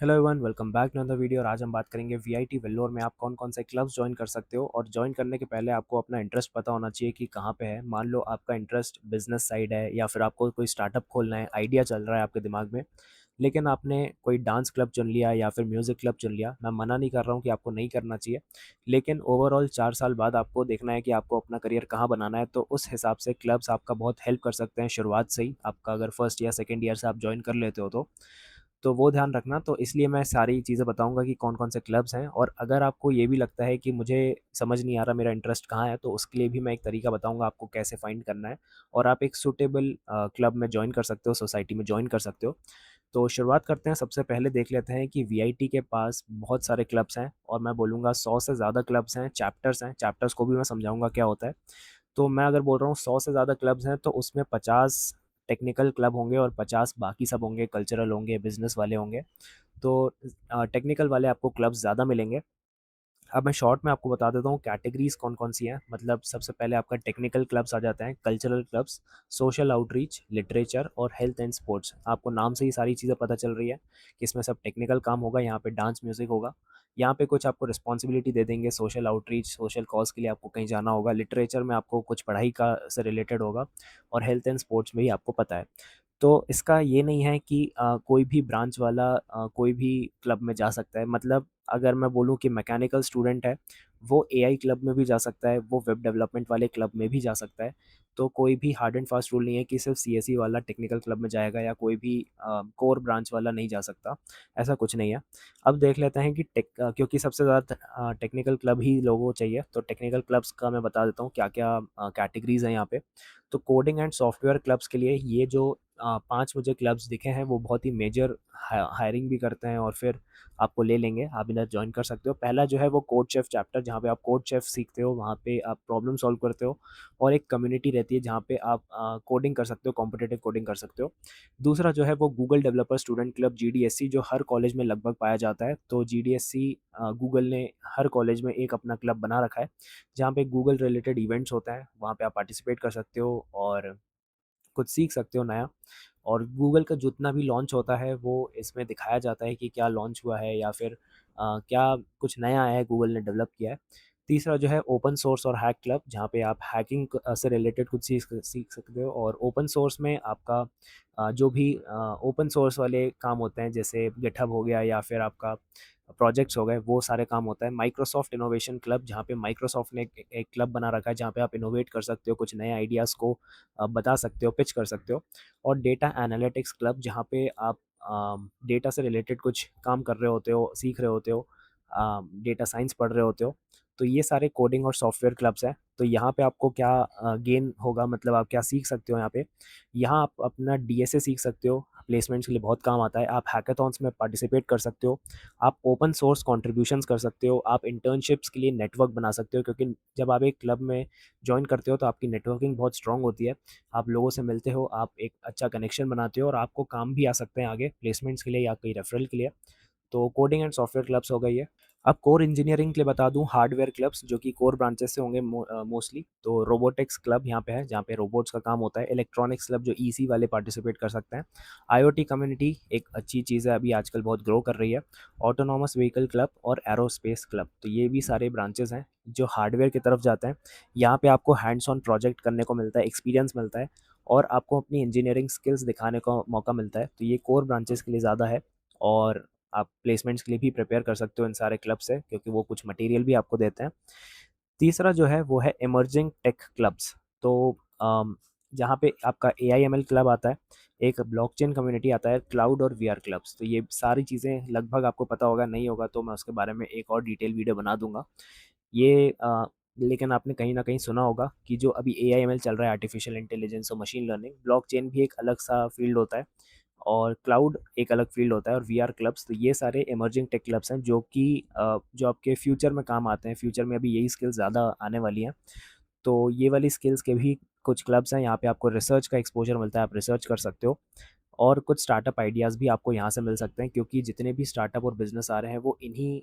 Hello everyone, welcome back to another video. और आज हम बात करेंगे वीआईटी वेल्लोर में आप कौन कौन से क्लब्स ज्वाइन कर सकते हो। और ज्वाइन करने के पहले आपको अपना इंटरेस्ट पता होना चाहिए कि कहाँ पे है। मान लो आपका इंटरेस्ट बिजनेस साइड है या फिर आपको कोई स्टार्टअप खोलना है, आइडिया चल रहा है आपके दिमाग में, लेकिन आपने कोई डांस क्लब चुन लिया या फिर म्यूज़िक क्लब चुन लिया। मैं मना नहीं कर रहा हूँ कि आपको नहीं करना चाहिए, लेकिन ओवरऑल 4 साल बाद आपको देखना है कि आपको अपना करियर कहाँ बनाना है। तो उस हिसाब से क्लब्स आपका बहुत हेल्प कर सकते हैं शुरुआत से ही। आपका अगर फर्स्ट या सेकेंड ईयर से आप ज्वाइन कर लेते हो तो वो ध्यान रखना। तो इसलिए मैं सारी चीज़ें बताऊँगा कि कौन-कौन से क्लब्स हैं। और अगर आपको ये भी लगता है कि मुझे समझ नहीं आ रहा मेरा इंटरेस्ट कहाँ है, तो उसके लिए भी मैं एक तरीका बताऊँगा आपको कैसे फाइंड करना है और आप एक सूटेबल क्लब में जॉइन कर सकते हो, सोसाइटी में जॉइन कर सकते हो। तो शुरुआत करते हैं। सबसे पहले देख लेते हैं कि वीआईटी के पास बहुत सारे क्लब्स हैं और मैं बोलूँगा 100 से ज़्यादा क्लब्स हैं, चैप्टर्स हैं। चैप्टर्स को भी मैं समझाऊँगा क्या होता है। तो मैं अगर बोल रहा हूँ 100 से ज़्यादा क्लब्स हैं, तो उसमें 50 टेक्निकल क्लब होंगे और 50 बाकी सब होंगे, कल्चरल होंगे, बिज़नेस वाले होंगे। तो टेक्निकल वाले आपको क्लब्स ज़्यादा मिलेंगे। अब मैं शॉर्ट में आपको बता देता हूँ कैटेगरीज़ कौन-कौन सी हैं। मतलब सबसे पहले आपका टेक्निकल क्लब्स आ जाते हैं, cultural clubs, social outreach, literature और हेल्थ एंड स्पोर्ट्स। आपको नाम से ही सारी चीज़ें पता चल रही है कि इसमें सब टेक्निकल काम होगा। यहाँ पे डांस, म्यूज़िक होगा। यहाँ पे कुछ आपको रिस्पॉन्सिबिलिटी दे देंगे, सोशल आउटरीच, सोशल कॉज़ के लिए आपको कहीं जाना होगा। लिटरेचर में आपको कुछ पढ़ाई का से रिलेटेड होगा और हेल्थ एंड स्पोर्ट्स में ही आपको पता है। तो इसका ये नहीं है कि कोई भी ब्रांच वाला कोई भी क्लब में जा सकता है। मतलब अगर मैं बोलूँ कि मैकेनिकल स्टूडेंट है, वो एआई क्लब में भी जा सकता है, वो वेब डेवलपमेंट वाले क्लब में भी जा सकता है। तो कोई भी हार्ड एंड फास्ट रूल नहीं है कि सिर्फ़ सीएसई वाला टेक्निकल क्लब में जाएगा या कोई भी कोर ब्रांच वाला नहीं जा सकता, ऐसा कुछ नहीं है। अब देख लेते हैं कि क्योंकि सबसे ज़्यादा टेक्निकल क्लब ही लोगों को चाहिए, तो टेक्निकल क्लब्स का मैं बता देता हूँ क्या-क्या कैटेगरीज़ हैं यहाँ पे। तो कोडिंग एंड सॉफ्टवेयर क्लब्स के लिए ये जो 5 मुझे क्लब्स दिखे हैं, वो बहुत ही मेजर हायरिंग भी करते हैं और फिर आपको ले लेंगे, आप इधर जॉइन कर सकते हो। पहला जो है वो कोड शेफ़ चैप्टर, जहाँ पे आप कोड शेफ़ सीखते हो, वहाँ पे आप प्रॉब्लम सॉल्व करते हो और एक कम्युनिटी रहती है जहाँ पे आप कोडिंग कर सकते हो, कॉम्पिटिटिव कोडिंग कर सकते हो। दूसरा जो है वो गूगल डेवलपर स्टूडेंट क्लब, जीडीएससी, जो हर कॉलेज में लगभग पाया जाता है। तो जीडीएससी गूगल ने हर कॉलेज में एक अपना क्लब बना रखा है, जहाँ पे गूगल रिलेटेड इवेंट्स होते हैं, वहाँ पे आप पार्टिसिपेट कर सकते हो और कुछ सीख सकते हो नया। और गूगल का जितना भी लॉन्च होता है वो इसमें दिखाया जाता है कि क्या लॉन्च हुआ है या फिर क्या कुछ नया आया है गूगल ने डेवलप किया है। तीसरा जो है ओपन सोर्स और हैक क्लब, जहाँ पे आप हैकिंग से रिलेटेड कुछ सीख सकते हो। और ओपन सोर्स में आपका जो भी ओपन सोर्स वाले काम होते हैं, जैसे गिटहब हो गया या फिर आपका प्रोजेक्ट्स हो गए, वो सारे काम होता है। माइक्रोसॉफ्ट इनोवेशन क्लब, जहाँ पे माइक्रोसॉफ्ट ने एक क्लब बना रखा है, जहाँ पे आप इनोवेट कर सकते हो, कुछ नए आइडियाज़ को बता सकते हो, पिच कर सकते हो। और डेटा एनालिटिक्स क्लब, जहाँ पे आप डेटा से रिलेटेड कुछ काम कर रहे होते हो, सीख रहे होते हो, डेटा साइंस पढ़ रहे होते हो। तो ये सारे कोडिंग और सॉफ्टवेयर क्लब्स हैं। तो यहाँ पे आपको क्या गेन होगा, मतलब आप क्या सीख सकते हो यहाँ पे। यहाँ आप अपना डीएसए सीख सकते हो, प्लेसमेंट्स के लिए बहुत काम आता है। आप हैकाथॉन्स में पार्टिसिपेट कर सकते हो, आप ओपन सोर्स कंट्रीब्यूशंस कर सकते हो, आप इंटर्नशिप्स के लिए नेटवर्क बना सकते हो, क्योंकि जब आप एक क्लब में जॉइन करते हो तो आपकी नेटवर्किंग बहुत स्ट्रांग होती है। आप लोगों से मिलते हो, आप एक अच्छा कनेक्शन बनाते हो और आपको काम भी आ सकते हैं आगे प्लेसमेंट्स के लिए या कहीं रेफरल के लिए। तो कोडिंग एंड सॉफ्टवेयर क्लब्स हो गई है। अब कोर इंजीनियरिंग के लिए बता दूं, हार्डवेयर क्लब्स जो कि कोर ब्रांचेस से होंगे मोस्टली। तो रोबोटिक्स क्लब यहाँ पे है, जहाँ पे रोबोट्स का काम होता है। इलेक्ट्रॉनिक्स क्लब, जो ईसी वाले पार्टिसिपेट कर सकते हैं। आईओटी कम्युनिटी एक अच्छी चीज़ है, अभी आजकल बहुत ग्रो कर रही है। ऑटोनॉमस व्हीकल क्लब और एरोस्पेस क्लब, तो ये भी सारे ब्रांचेस हैं जो हार्डवेयर की तरफ जाते हैं। यहाँ पे आपको हैंड्स ऑन प्रोजेक्ट करने को मिलता है, एक्सपीरियंस मिलता है और आपको अपनी इंजीनियरिंग स्किल्स दिखाने का मौका मिलता है। तो ये कोर ब्रांचेस के लिए ज़्यादा है। और आप प्लेसमेंट्स के लिए भी प्रिपेयर कर सकते हो इन सारे क्लब से, क्योंकि वो कुछ मटेरियल भी आपको देते हैं। तीसरा जो है वो है इमर्जिंग टेक क्लब्स। तो जहाँ पे आपका एआईएमएल क्लब आता है, एक ब्लॉकचेन कम्युनिटी आता है, क्लाउड और वीआर क्लब्स। तो ये सारी चीज़ें लगभग आपको पता होगा, नहीं होगा तो मैं उसके बारे में एक और डिटेल वीडियो बना दूंगा। ये लेकिन आपने कहीं ना कहीं सुना होगा कि जो अभी एआईएमएल चल रहा है, आर्टिफिशियल इंटेलिजेंस और मशीन लर्निंग, ब्लॉकचेन भी एक अलग सा फील्ड होता है और क्लाउड एक अलग फील्ड होता है और वीआर क्लब्स। तो ये सारे इमर्जिंग टेक क्लब्स हैं जो कि जो आपके फ्यूचर में काम आते हैं। फ्यूचर में अभी यही स्किल्स ज़्यादा आने वाली हैं। तो ये वाली स्किल्स के भी कुछ क्लब्स हैं। यहाँ पे आपको रिसर्च का एक्सपोजर मिलता है, आप रिसर्च कर सकते हो और कुछ स्टार्टअप आइडियाज़ भी आपको यहाँ से मिल सकते हैं, क्योंकि जितने भी स्टार्टअप और बिजनेस आ रहे हैं वो इन्हीं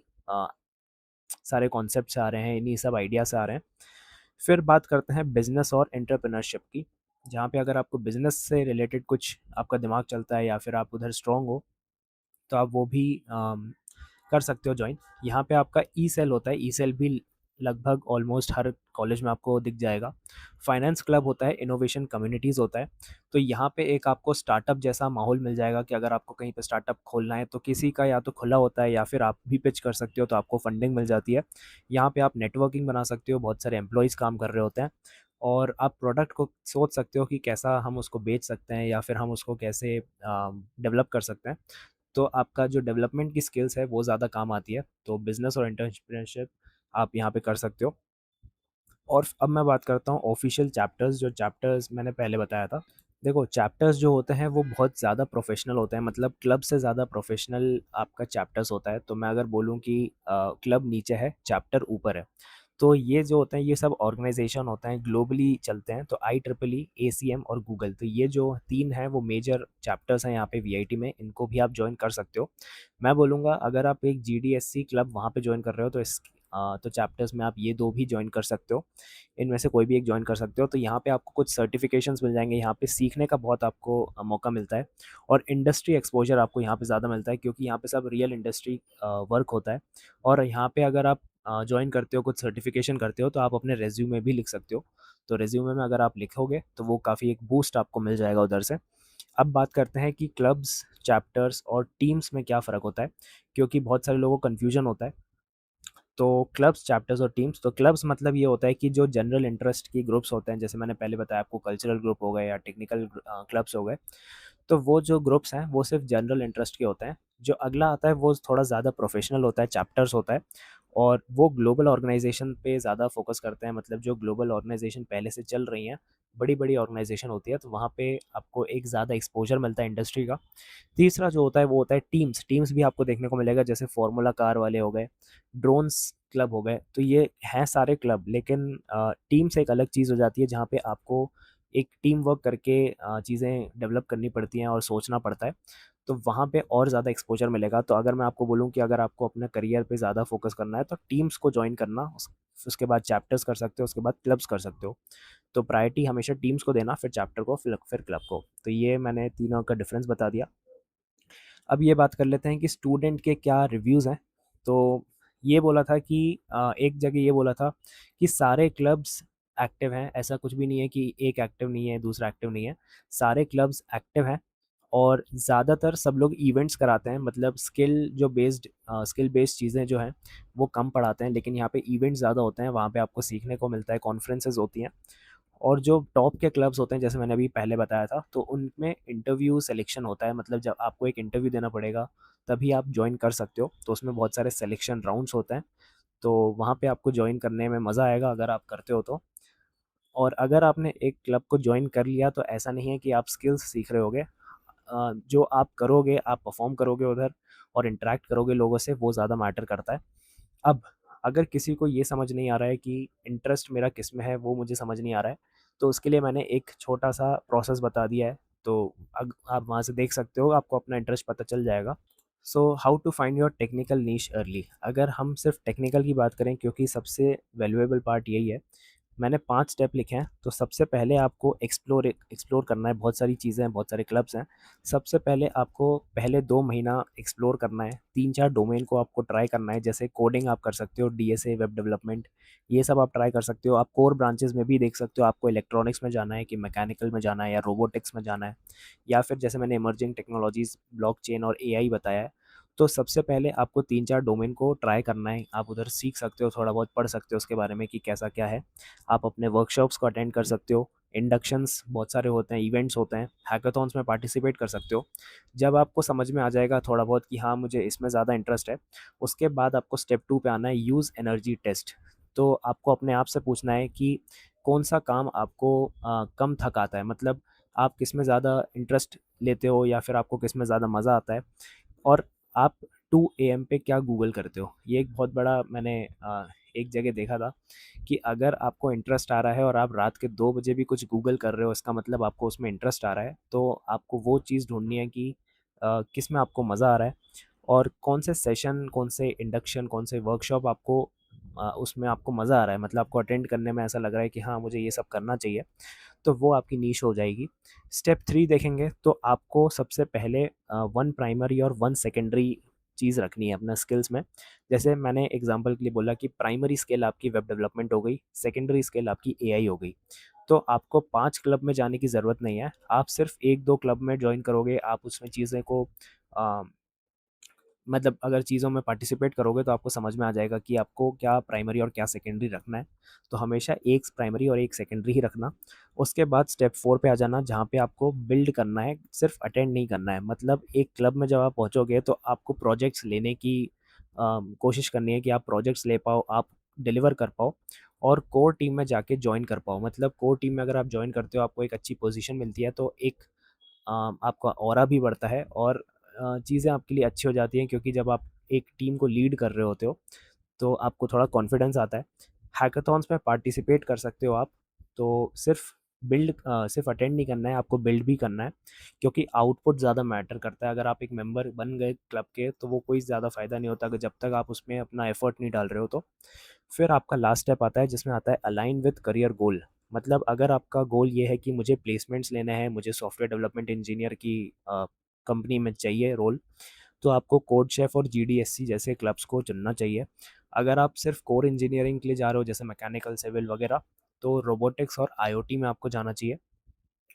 सारे कॉन्सेप्ट से आ रहे हैं, इन्हीं सब आइडिया से आ रहे हैं। फिर बात करते हैं बिजनेस और एंटरप्रेन्योरशिप की, जहाँ पे अगर आपको बिजनेस से रिलेटेड कुछ आपका दिमाग चलता है या फिर आप उधर स्ट्रांग हो, तो आप वो भी कर सकते हो जॉइन। यहाँ पे आपका ई सेल होता है, ई सेल भी लगभग ऑलमोस्ट हर कॉलेज में आपको दिख जाएगा। फाइनेंस क्लब होता है, इनोवेशन कम्युनिटीज़ होता है। तो यहाँ पे एक आपको स्टार्टअप जैसा माहौल मिल जाएगा कि अगर आपको कहीं पे स्टार्टअप खोलना है तो किसी का या तो खुला होता है या फिर आप भी पिच कर सकते हो, तो आपको फंडिंग मिल जाती है। यहाँ पे आप नेटवर्किंग बना सकते हो, बहुत सारे एम्प्लॉयज़ काम कर रहे होते हैं और आप प्रोडक्ट को सोच सकते हो कि कैसा हम उसको बेच सकते हैं या फिर हम उसको कैसे डेवलप कर सकते हैं। तो आपका जो डेवलपमेंट की स्किल्स है वो ज़्यादा काम आती है। तो बिज़नेस और एंटरप्रेन्योरशिप आप यहाँ पे कर सकते हो। और अब मैं बात करता हूँ ऑफिशियल चैप्टर्स, जो चैप्टर्स मैंने पहले बताया था। देखो, चैप्टर्स जो होते हैं वो बहुत ज़्यादा प्रोफेशनल होते हैं, मतलब क्लब से ज़्यादा प्रोफेशनल आपका चैप्टर्स होता है। तो मैं अगर बोलूँ कि क्लब नीचे है, चैप्टर ऊपर है, तो ये जो होते हैं ये सब ऑर्गेनाइजेशन होते हैं, ग्लोबली चलते हैं। तो आई ट्रिपल ई, ACM और गूगल, तो ये जो तीन हैं वो मेजर चैप्टर्स हैं यहाँ पे VIT में, इनको भी आप ज्वाइन कर सकते हो। मैं बोलूँगा अगर आप एक GDSC क्लब वहाँ पे ज्वाइन कर रहे हो तो तो चैप्टर्स में आप ये दो भी ज्वाइन कर सकते हो, इनमें से कोई भी एक ज्वाइन कर सकते हो। तो यहाँ पे आपको कुछ सर्टिफिकेशंस मिल जाएंगे, यहाँ पे सीखने का बहुत आपको मौका मिलता है और इंडस्ट्री एक्सपोजर आपको यहाँ पे ज़्यादा मिलता है, क्योंकि यहाँ पे सब रियल इंडस्ट्री वर्क होता है। और यहाँ पे अगर आप जॉइन करते हो, कुछ सर्टिफिकेशन करते हो, तो आप अपने रेज्यूमे भी लिख सकते हो। तो रेज्यूमे में अगर आप लिखोगे तो वो काफ़ी एक बूस्ट आपको मिल जाएगा उधर से। अब बात करते हैं कि क्लब्स, चैप्टर्स और टीम्स में क्या फ़र्क होता है, क्योंकि बहुत सारे लोगों को कन्फ्यूजन होता है। तो क्लब्स, चैप्टर्स और टीम्स, तो क्लब्स मतलब ये होता है कि जो जनरल इंटरेस्ट की ग्रुप्स होते हैं, जैसे मैंने पहले बताया आपको, कल्चरल ग्रुप हो गए या टेक्निकल क्लब्स हो गए। तो वो जो ग्रुप्स हैं वो सिर्फ जनरल इंटरेस्ट के होते हैं। जो अगला आता है वो थोड़ा ज़्यादा प्रोफेशनल होता है, चैप्टर्स होता है, और वो ग्लोबल ऑर्गेनाइजेशन पे ज़्यादा फोकस करते हैं। मतलब जो ग्लोबल ऑर्गेनाइजेशन पहले से चल रही हैं, बड़ी बड़ी ऑर्गेनाइजेशन होती है, तो वहाँ पे आपको एक ज़्यादा एक्सपोजर मिलता है इंडस्ट्री का। तीसरा जो होता है वो होता है टीम्स। टीम्स भी आपको देखने को मिलेगा, जैसे फार्मूला कार वाले हो गए, ड्रोन्स क्लब हो गए। तो ये हैं सारे क्लब, लेकिन टीम्स एक अलग चीज़ हो जाती है जहाँ पे आपको एक टीम वर्क करके चीज़ें डेवलप करनी पड़ती हैं और सोचना पड़ता है। तो वहाँ पे और ज़्यादा एक्सपोजर मिलेगा। तो अगर मैं आपको बोलूँ कि अगर आपको अपने करियर पे ज़्यादा फोकस करना है तो टीम्स को ज्वाइन करना, उसके बाद चैप्टर्स कर सकते हो, उसके बाद क्लब्स कर सकते हो। तो प्रायोरिटी हमेशा टीम्स को देना, फिर चैप्टर को, फिर क्लब को। तो ये मैंने तीनों का डिफरेंस बता दिया। अब ये बात कर लेते हैं कि स्टूडेंट के क्या रिव्यूज़ हैं। तो ये बोला था कि एक जगह ये बोला था कि सारे क्लब्स एक्टिव हैं, ऐसा कुछ भी नहीं है कि एक एक्टिव नहीं है, दूसरा एक्टिव नहीं है। सारे क्लब्स एक्टिव हैं और ज़्यादातर सब लोग इवेंट्स कराते हैं, मतलब स्किल बेस्ड चीज़ें जो हैं वो कम पढ़ाते हैं, लेकिन यहाँ पे इवेंट्स ज़्यादा होते हैं, वहाँ पे आपको सीखने को मिलता है, कॉन्फ्रेंसेस होती हैं। और जो टॉप के क्लब्स होते हैं, जैसे मैंने अभी पहले बताया था, तो उनमें इंटरव्यू सिलेक्शन होता है, मतलब जब आपको एक इंटरव्यू देना पड़ेगा तभी आप ज्वाइन कर सकते हो। तो उसमें बहुत सारे सिलेक्शन राउंड्स होते हैं, तो वहाँ पे आपको ज्वाइन करने में मज़ा आएगा अगर आप करते हो तो। और अगर आपने एक क्लब को ज्वाइन कर लिया तो ऐसा नहीं है कि आप स्किल्स सीख रहे होगे। जो आप करोगे, आप परफॉर्म करोगे उधर और इंटरेक्ट करोगे लोगों से, वो ज़्यादा मैटर करता है। अब अगर किसी को ये समझ नहीं आ रहा है कि इंटरेस्ट मेरा किस में है, वो मुझे समझ नहीं आ रहा है, तो उसके लिए मैंने एक छोटा-सा प्रोसेस बता दिया है। तो अग आप वहाँ से देख सकते हो, आपको अपना इंटरेस्ट पता चल जाएगा। So how to find your technical niche early. अगर हम सिर्फ टेक्निकल की बात करें, क्योंकि सबसे वैल्यूएबल पार्ट यही है, मैंने 5 स्टेप लिखे हैं। तो सबसे पहले आपको एक्सप्लोर करना है, बहुत सारी चीज़ें हैं, बहुत सारे क्लब्स हैं। सबसे पहले आपको पहले 2 महीना एक्सप्लोर करना है, 3-4 डोमेन को आपको ट्राई करना है। जैसे कोडिंग आप कर सकते हो, DSA, वेब डेवलपमेंट, ये सब आप ट्राई कर सकते हो। आप कोर ब्रांचेज़ में भी देख सकते हो, आपको इलेक्ट्रॉनिक्स में जाना है कि मैकेनिकल में जाना है या रोबोटिक्स में जाना है, या फिर जैसे मैंने इमर्जिंग टेक्नोलॉजीज़, ब्लॉकचेन और AI बताया है। तो सबसे पहले आपको 3-4 डोमेन को ट्राई करना है। आप उधर सीख सकते हो, थोड़ा बहुत पढ़ सकते हो उसके बारे में कि कैसा क्या है। आप अपने वर्कशॉप्स को अटेंड कर सकते हो, इंडक्शंस बहुत सारे होते हैं, इवेंट्स होते हैं, हैकाथॉन्स में पार्टिसिपेट कर सकते हो। जब आपको समझ में आ जाएगा थोड़ा बहुत कि हाँ, मुझे इसमें ज़्यादा इंटरेस्ट है, उसके बाद आपको स्टेप 2 पे आना है, यूज़ एनर्जी टेस्ट। तो आपको अपने आप से पूछना है कि कौन सा काम आपको कम थकाता है, मतलब आप किस में ज़्यादा इंटरेस्ट लेते हो या फिर आपको किस में ज़्यादा मज़ा आता है, और आप 2 AM पे क्या गूगल करते हो। ये एक बहुत बड़ा मैंने एक जगह देखा था कि अगर आपको इंटरेस्ट आ रहा है और आप रात के 2 बजे भी कुछ गूगल कर रहे हो, इसका मतलब आपको उसमें इंटरेस्ट आ रहा है। तो आपको वो चीज़ ढूँढनी है कि किस में आपको मज़ा आ रहा है और कौन से सेशन, कौन से इंडक्शन, कौन से वर्कशॉप आपको उसमें आपको मज़ा आ रहा है, मतलब आपको अटेंड करने में ऐसा लग रहा है कि हाँ, मुझे ये सब करना चाहिए, तो वो आपकी नीश हो जाएगी। स्टेप 3 देखेंगे तो आपको सबसे पहले 1 प्राइमरी और 1 सेकेंडरी चीज़ रखनी है अपना स्किल्स में। जैसे मैंने एग्ज़ाम्पल के लिए बोला कि प्राइमरी स्किल आपकी वेब डेवलपमेंट हो गई, सेकेंडरी स्किल आपकी एआई हो गई। तो आपको 5 क्लब में जाने की ज़रूरत नहीं है, आप सिर्फ़ 1-2 क्लब में जॉइन करोगे, आप उसमें चीज़ें को अ, मतलब अगर चीज़ों में पार्टिसिपेट करोगे तो आपको समझ में आ जाएगा कि आपको क्या प्राइमरी और क्या सेकेंडरी रखना है। तो हमेशा एक प्राइमरी और एक सेकेंडरी ही रखना। उसके बाद स्टेप 4 पे आ जाना, जहाँ पे आपको बिल्ड करना है, सिर्फ अटेंड नहीं करना है। मतलब एक क्लब में जब आप पहुँचोगे तो आपको प्रोजेक्ट्स लेने की कोशिश करनी है कि आप प्रोजेक्ट्स ले पाओ, आप डिलीवर कर पाओ और कोर टीम में जाके जॉइन कर पाओ। मतलब कोर टीम में अगर आप जॉइन करते हो, आपको एक अच्छी पोजीशन मिलती है, तो एक आपका ऑरा भी बढ़ता है और चीज़ें आपके लिए अच्छी हो जाती हैं, क्योंकि जब आप एक टीम को लीड कर रहे होते हो तो आपको थोड़ा कॉन्फिडेंस आता है। हैकाथॉन्स में पार्टिसिपेट कर सकते हो आप, तो सिर्फ अटेंड नहीं करना है, आपको बिल्ड भी करना है, क्योंकि आउटपुट ज़्यादा मैटर करता है। अगर आप एक मेंबर बन गए क्लब के तो वो कोई ज़्यादा फ़ायदा नहीं होता, अगर जब तक आप उसमें अपना एफर्ट नहीं डाल रहे हो तो। फिर आपका लास्ट स्टेप आता है जिसमें आता है अलाइन विद करियर गोल। मतलब अगर आपका गोल ये है कि मुझे प्लेसमेंट्स लेने हैं, मुझे सॉफ्टवेयर डेवलपमेंट इंजीनियर की कंपनी में चाहिए रोल, तो आपको कोड शेफ और जीडीएससी जैसे क्लब्स को चुनना चाहिए। अगर आप सिर्फ कोर इंजीनियरिंग के लिए जा रहे हो, जैसे मैकेनिकल, सिविल वगैरह, तो रोबोटिक्स और आईओटी में आपको जाना चाहिए।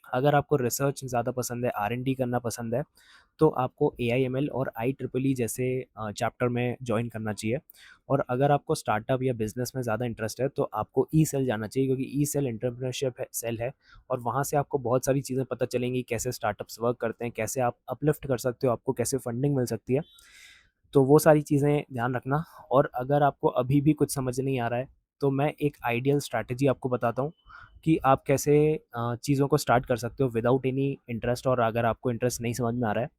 अगर आपको रिसर्च ज़्यादा पसंद है, आर&डी करना पसंद है, तो आपको एआईएमएल और IEEE जैसे चैप्टर में जॉइन करना चाहिए। और अगर आपको स्टार्टअप या बिजनेस में ज़्यादा इंटरेस्ट है तो आपको ई सेल जाना चाहिए, क्योंकि ई सेल एंटरप्रेन्योरशिप है, सेल है, और वहाँ से आपको बहुत सारी चीज़ें पता चलेंगी, कैसे स्टार्टअप्स वर्क करते हैं, कैसे आप अपलिफ्ट कर सकते हो, आपको कैसे फंडिंग मिल सकती है। तो वो सारी चीज़ें ध्यान रखना। और अगर आपको अभी भी कुछ समझ नहीं आ रहा है तो मैं एक आइडियल स्ट्रैटेजी आपको बताता हूँ कि आप कैसे चीज़ों को स्टार्ट कर सकते हो विदाउट एनी इंटरेस्ट, और अगर आपको इंटरेस्ट नहीं समझ में आ रहा है।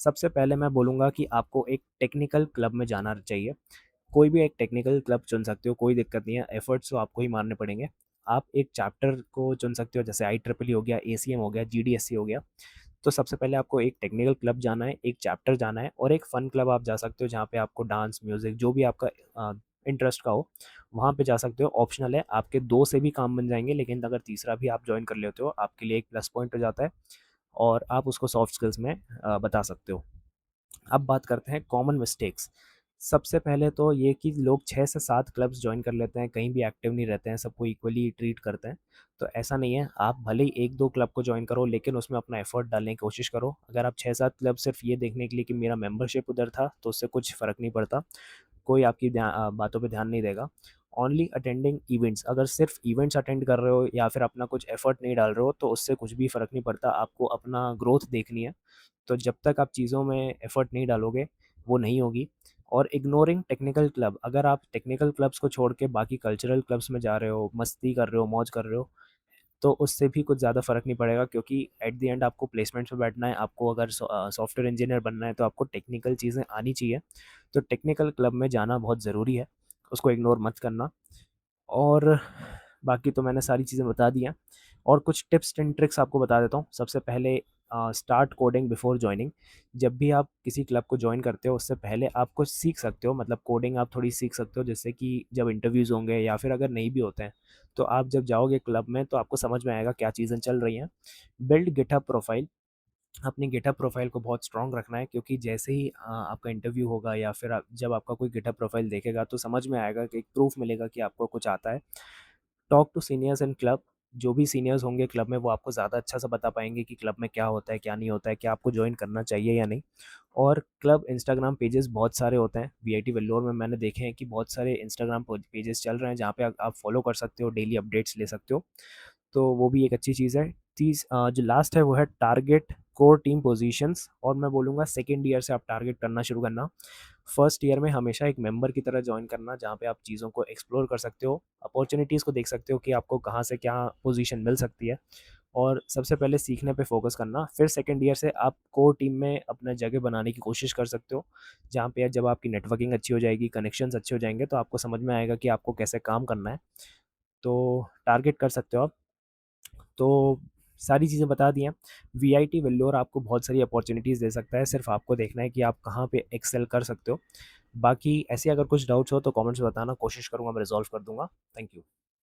सबसे पहले मैं बोलूँगा कि आपको एक टेक्निकल क्लब में जाना चाहिए। कोई भी एक टेक्निकल क्लब चुन सकते हो, कोई दिक्कत नहीं है, एफर्ट्स तो आपको ही मारने पड़ेंगे। आप एक चैप्टर को चुन सकते हो, जैसे IEEE हो गया, ACM हो गया, GDSC हो गया। तो सबसे पहले आपको एक टेक्निकल क्लब जाना है, एक चैप्टर जाना है, और एक फ़न क्लब आप जा सकते हो, जहाँ पे आपको डांस, म्यूज़िक जो भी आपका इंटरेस्ट का हो, वहाँ पे जा सकते हो। ऑप्शनल है, आपके 2 से भी काम बन जाएँगे, लेकिन अगर तीसरा भी आप जॉइन कर लेते हो, आपके लिए एक प्लस पॉइंट हो जाता है और आप उसको सॉफ्ट स्किल्स में बता सकते हो। अब बात करते हैं कॉमन मिस्टेक्स। सबसे पहले तो ये कि लोग 6 से 7 क्लब्स जॉइन कर लेते हैं, कहीं भी एक्टिव नहीं रहते हैं, सबको इक्वली ट्रीट करते हैं। तो ऐसा नहीं है, आप भले ही 1-2 क्लब को जॉइन करो, लेकिन उसमें अपना एफर्ट डालने की कोशिश करो। अगर आप 6-7 क्लब सिर्फ ये देखने के लिए कि मेरा मेंबरशिप उधर था, तो उससे कुछ फ़र्क नहीं पड़ता। कोई आपकी बातों पे ध्यान नहीं देगा। ओनली अटेंडिंग इवेंट्स, अगर सिर्फ इवेंट्स अटेंड कर रहे हो या फिर अपना कुछ एफर्ट नहीं डाल रहे हो, तो उससे कुछ भी फ़र्क नहीं पड़ता। आपको अपना ग्रोथ देखनी है, तो जब तक आप चीज़ों में एफर्ट नहीं डालोगे, वो नहीं होगी। और इग्नोरिंग टेक्निकल क्लब, अगर आप टेक्निकल क्लब्स को छोड़ के बाकी कल्चरल क्लब्स में जा रहे हो, मस्ती कर रहे हो, मौज कर रहे हो, तो उससे भी कुछ ज़्यादा फ़र्क नहीं पड़ेगा, क्योंकि एट द एंड आपको प्लेसमेंट्स पे बैठना है। आपको अगर सॉफ्टवेयर इंजीनियर बनना है तो आपको टेक्निकल चीज़ें आनी चाहिए। तो टेक्निकल क्लब में जाना बहुत ज़रूरी है, उसको इग्नोर मत करना। और बाकी तो मैंने सारी चीज़ें बता दी हैं, और कुछ टिप्स एंड ट्रिक्स आपको बता देता हूँ। सबसे पहले स्टार्ट कोडिंग बिफोर जॉइनिंग। जब भी आप किसी क्लब को जॉइन करते हो, उससे पहले आप कुछ सीख सकते हो, मतलब कोडिंग आप थोड़ी सीख सकते हो, जिससे कि जब इंटरव्यूज़ होंगे या फिर अगर नहीं भी होते हैं, तो आप जब जाओगे क्लब में तो आपको समझ में आएगा क्या चीज़ें चल रही हैं। बिल्ड गिटहब प्रोफाइल, अपनी गिटहब प्रोफाइल को बहुत स्ट्रॉन्ग रखना है, क्योंकि जैसे ही आपका इंटरव्यू होगा या फिर जब आपका कोई गिटहब प्रोफाइल देखेगा तो समझ में आएगा कि एक प्रूफ मिलेगा कि आपको कुछ आता है। Talk to seniors in club, जो भी सीनियर्स होंगे क्लब में वो आपको ज़्यादा अच्छा से बता पाएंगे कि क्लब में क्या होता है, क्या नहीं होता है, क्या आपको ज्वाइन करना चाहिए या नहीं। और क्लब इंस्टाग्राम पेजेस बहुत सारे होते हैं, वीआईटी वेल्लोर में मैंने देखे हैं कि बहुत सारे इंस्टाग्राम पेजेस चल रहे हैं, जहाँ पे आप फॉलो कर सकते हो, डेली अपडेट्स ले सकते हो। तो वो भी एक अच्छी चीज़ है। जो लास्ट है वो है टारगेट कोर टीम पोजीशंस, और मैं बोलूँगा सेकेंड ईयर से आप टारगेट करना शुरू करना। फर्स्ट ईयर में हमेशा एक मेंबर की तरह जॉइन करना, जहाँ पे आप चीज़ों को एक्सप्लोर कर सकते हो, अपॉर्चुनिटीज़ को देख सकते हो कि आपको कहाँ से क्या पोजीशन मिल सकती है, और सबसे पहले सीखने पे फोकस करना। फिर सेकेंड ईयर से आप कोर टीम में अपना जगह बनाने की कोशिश कर सकते हो, जहाँ पे जब आपकी नेटवर्किंग अच्छी हो जाएगी, कनेक्शंस अच्छे हो जाएंगे, तो आपको समझ में आएगा कि आपको कैसे काम करना है। तो टारगेट कर सकते हो आप। तो सारी चीज़ें बता दी हैं। वीआईटी वेल्लोर आपको बहुत सारी अपॉर्च्युनिटीज़ दे सकता है, सिर्फ आपको देखना है कि आप कहाँ पे एक्सेल कर सकते हो। बाकी ऐसे अगर कुछ डाउट्स हो तो कमेंट्स में बताना, कोशिश करूँगा मैं रिज़ॉल्व कर दूँगा। Thank you.